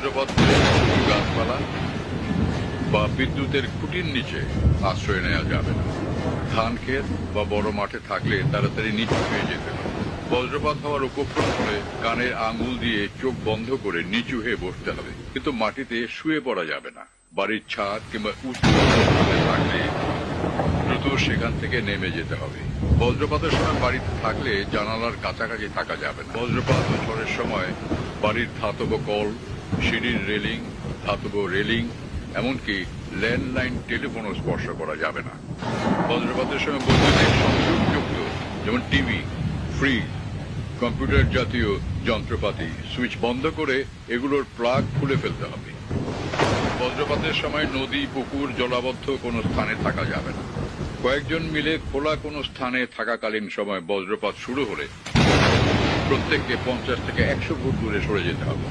বজ্রপাত গাছপালা বা বিদ্যুতের খুঁটির নিচে আশ্রয় নেওয়া যাবে না। ধান ক্ষেত বা বড় মাঠে থাকলে তাড়াতাড়ি নিচু হয়ে যেতে হবে। বজ্রপাত হওয়ার উপক্রম হলে কানের আঙুল দিয়ে চোখ বন্ধ করে নিচু হয়ে বসতে হবে, কিন্তু মাটিতে শুয়ে পড়া যাবে না। বাড়ির ছাদ কিংবা উঁচু স্থানে থাকলে দ্রুত সেখান থেকে নেমে যেতে হবে। বজ্রপাতের সময় বাড়িতে থাকলে জানালার কাছাকাছি থাকা যাবে না। বজ্রপাত ও ঝড়ের সময় বাড়ির ধাতব কল, সিঁড়ির রেলিং, ধাতব রেলিং, এমনকি ল্যান্ডলাইন টেলিফোনও স্পর্শ করা যাবে না। বজ্রপাতের সময় বৈদ্যুতিক সংযোগযুক্ত যেমন টিভি, ফ্রিজ, কম্পিউটার জাতীয় যন্ত্রপাতি সুইচ বন্ধ করে এগুলোর প্লাগ খুলে ফেলতে হবে। বজ্রপাতের সময় নদী, পুকুর, জলাবদ্ধ কোনো স্থানে থাকা যাবে না। কয়েকজন মিলে খোলা কোনো স্থানে থাকাকালীন সময় বজ্রপাত শুরু হলে প্রত্যেককে 50 থেকে 100 ফুট দূরে সরে যেতে হবে।